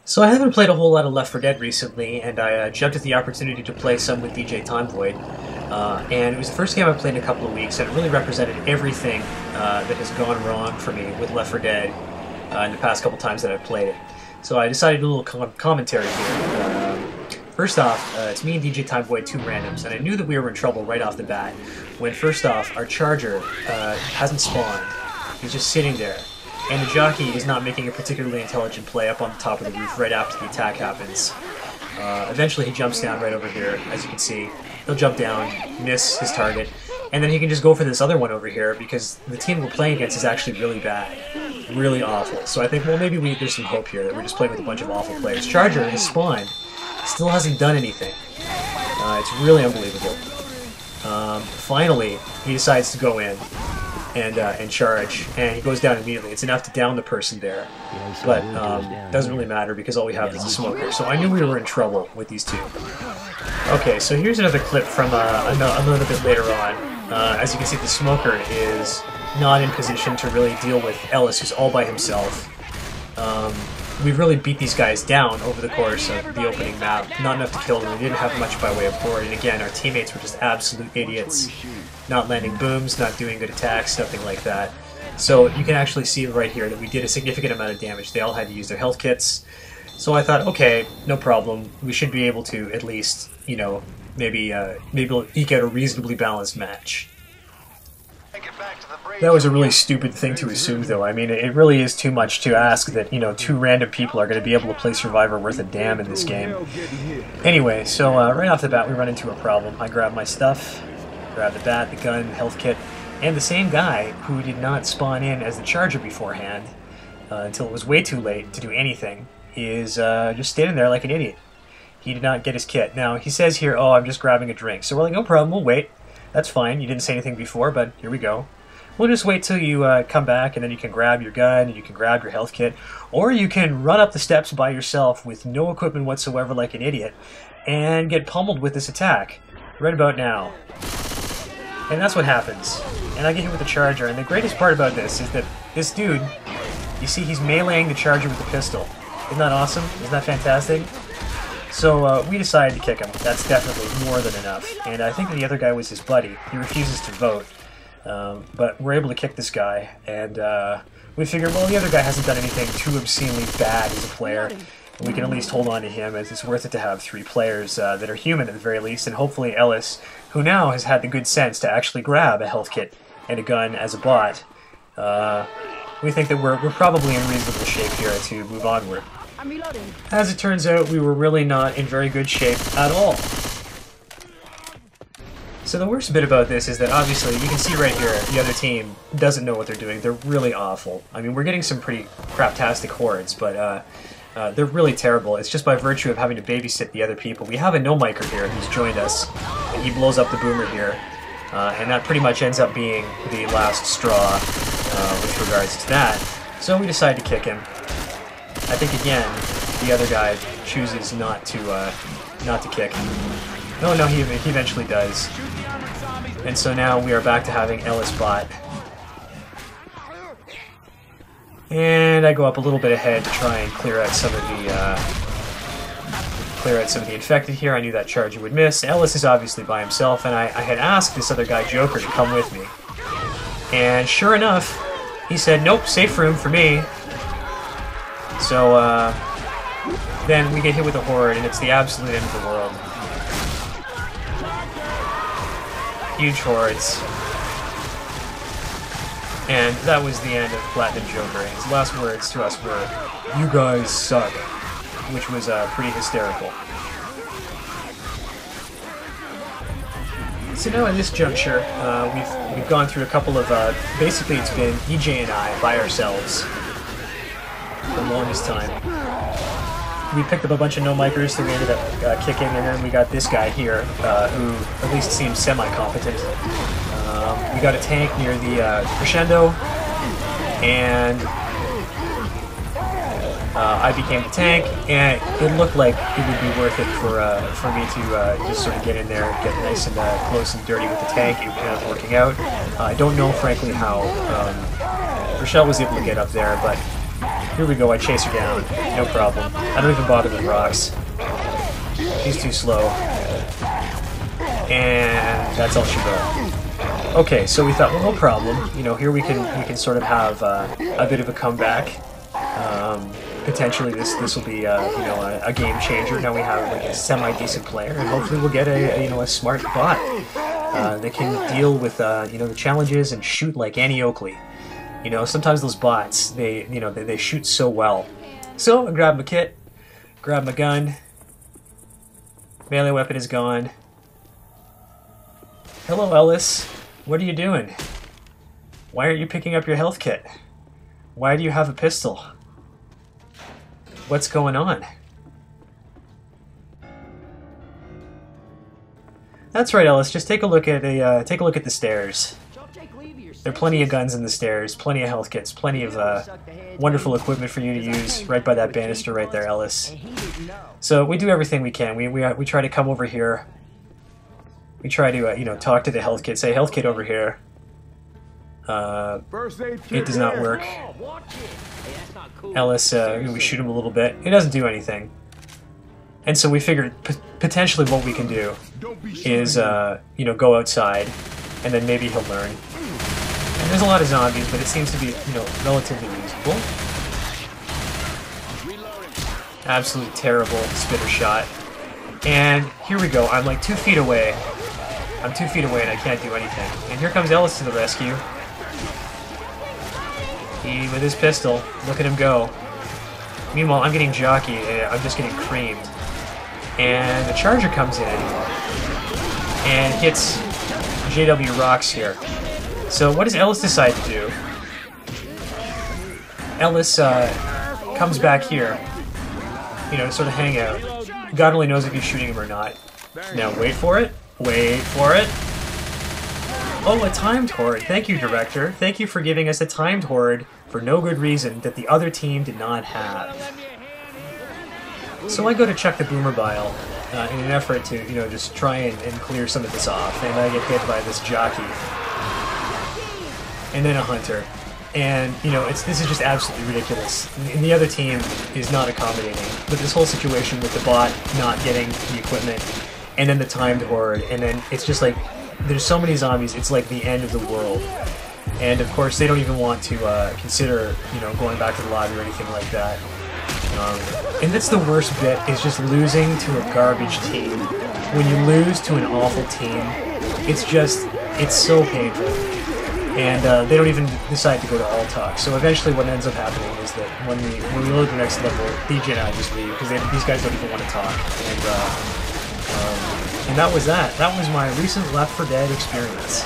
So I haven't played a whole lot of Left 4 Dead recently, and I jumped at the opportunity to play some with DJ Tomvoid. And it was the first game I played in a couple of weeks, and it really represented everything that has gone wrong for me with Left 4 Dead in the past couple times that I've played it. So I decided to do a little commentary here. First off, it's me and DJ Tomvoid, two randoms, and I knew that we were in trouble right off the bat when, first off, our charger hasn't spawned. He's just sitting there. And the jockey is not making a particularly intelligent play up on the top of the roof right after the attack happens. Eventually he jumps down right over here, as you can see. He'll jump down, miss his target, and then he can just go for this other one over here because the team we're playing against is actually really bad. Really awful. So I think, well, maybe there's some hope here that we're just playing with a bunch of awful players. Charger has spawned, still hasn't done anything. It's really unbelievable. Finally, he decides to go in and charge, and he goes down immediately. It's enough to down the person there, but doesn't really matter because all we have is a smoker. So I knew we were in trouble with these two. Okay, so here's another clip from a little bit later on. As you can see, the smoker is not in position to really deal with Ellis, who's all by himself. We've really beat these guys down over the course of the opening map. Not enough to kill them. We didn't have much by way of horde, and again, our teammates were just absolute idiots. Not landing booms, not doing good attacks, nothing like that. So you can actually see right here that we did a significant amount of damage. They all had to use their health kits. So I thought, okay, no problem. We should be able to at least, you know, maybe eke out a reasonably balanced match. That was a really stupid thing to assume, though. I mean, it really is too much to ask that, you know, two random people are going to be able to play Survivor worth a damn in this game. Anyway, so right off the bat, we run into a problem. I grab my stuff, grab the bat, the gun, health kit, and the same guy who did not spawn in as the charger beforehand until it was way too late to do anything is just standing there like an idiot. He did not get his kit. Now, he says here, oh, I'm just grabbing a drink. So we're like, no problem, we'll wait. That's fine. You didn't say anything before, but here we go. We'll just wait till you come back, and then you can grab your gun, and you can grab your health kit, or you can run up the steps by yourself with no equipment whatsoever like an idiot, and get pummeled with this attack, right about now. And that's what happens. And I get hit with the charger, and the greatest part about this is that this dude, you see he's meleeing the charger with the pistol. Isn't that awesome? Isn't that fantastic? So we decided to kick him. That's definitely more than enough. And I think that the other guy was his buddy. He refuses to vote. But we're able to kick this guy, and we figured, well, the other guy hasn't done anything too obscenely bad as a player, and we can at least hold on to him, as it's worth it to have three players that are human at the very least, and hopefully Ellis, who now has had the good sense to actually grab a health kit and a gun as a bot. We think that we're probably in reasonable shape here to move onward. As it turns out, we were really not in very good shape at all. So the worst bit about this is that obviously, you can see right here, the other team doesn't know what they're doing. They're really awful. I mean, we're getting some pretty craptastic hordes, but they're really terrible. It's just by virtue of having to babysit the other people. We have a no-micer here who's joined us, and he blows up the boomer here. And that pretty much ends up being the last straw with regards to that. So we decide to kick him. I think, again, the other guy chooses not to kick. No, he eventually does. And so now we are back to having Ellis bot. And I go up a little bit ahead to try and clear out some of the infected here. I knew that charger would miss. Ellis is obviously by himself, and I had asked this other guy, Joker, to come with me. And sure enough, he said, nope, safe room for me. So then we get hit with a horde, and it's the absolute end of the world. Huge hordes. And that was the end of Platinum Joker. His last words to us were, "You guys suck," which was pretty hysterical. So now at this juncture, we've gone through a couple of, basically it's been EJ and I by ourselves for the longest time. We picked up a bunch of no-micers that we ended up kicking, and then we got this guy here, who at least seems semi-competent. We got a tank near the crescendo, and I became the tank, and it looked like it would be worth it for me to just sort of get in there, get nice and close and dirty with the tank. It ended up working out. I don't know, frankly, how Rochelle was able to get up there, but Here we go, I chase her down. No problem. I don't even bother with rocks. She's too slow. And that's all she wrote. Okay, so we thought, well, no problem. You know, here we can sort of have a bit of a comeback. Potentially, this will be you know, a game changer. Now we have like a semi-decent player, and hopefully we'll get a smart bot that can deal with you know, the challenges and shoot like Annie Oakley. You know, sometimes those bots they shoot so well. So I grab my kit, grab my gun. Melee weapon is gone. Hello, Ellis. What are you doing? Why aren't you picking up your health kit? Why do you have a pistol? What's going on? That's right, Ellis. Just take a look at the stairs. There are plenty of guns in the stairs, plenty of health kits, plenty of wonderful equipment for you to use right by that banister right there, Ellis. So we do everything we can. We try to come over here. We try to, you know, talk to the health kit, say, health kit over here. It does not work. Ellis, we shoot him a little bit. It doesn't do anything. And so we figured potentially what we can do is, you know, go outside, and then maybe he'll learn. And there's a lot of zombies, but it seems to be, you know, relatively usable. Absolutely terrible spitter shot. And here we go. I'm like 2 feet away. I'm 2 feet away and I can't do anything. And here comes Ellis to the rescue. He, with his pistol, look at him go. Meanwhile, I'm getting jockeyed and I'm just getting creamed. And the charger comes in and hits JW Rocks here. So what does Ellis decide to do? Ellis comes back here, you know, to sort of hang out. God only knows if he's shooting him or not. Now wait for it. Wait for it. Oh, a timed horde. Thank you, Director. Thank you for giving us a timed horde for no good reason that the other team did not have. So I go to check the boomer bile in an effort to, you know, just try and clear some of this off. And I get hit by this jockey. And then a hunter. And, you know, this is just absolutely ridiculous. And the other team is not accommodating. But this whole situation with the bot not getting the equipment, and then the timed horde, and then it's just like, there's so many zombies, it's like the end of the world. And of course, they don't even want to consider, you know, going back to the lobby or anything like that. And that's the worst bit, is just losing to a garbage team. When you lose to an awful team, it's so painful. And they don't even decide to go to all talk. So eventually what ends up happening is that when we load the next level, DJ and I just leave, because these guys don't even want to talk. And that was that. That was my recent Left 4 Dead experience.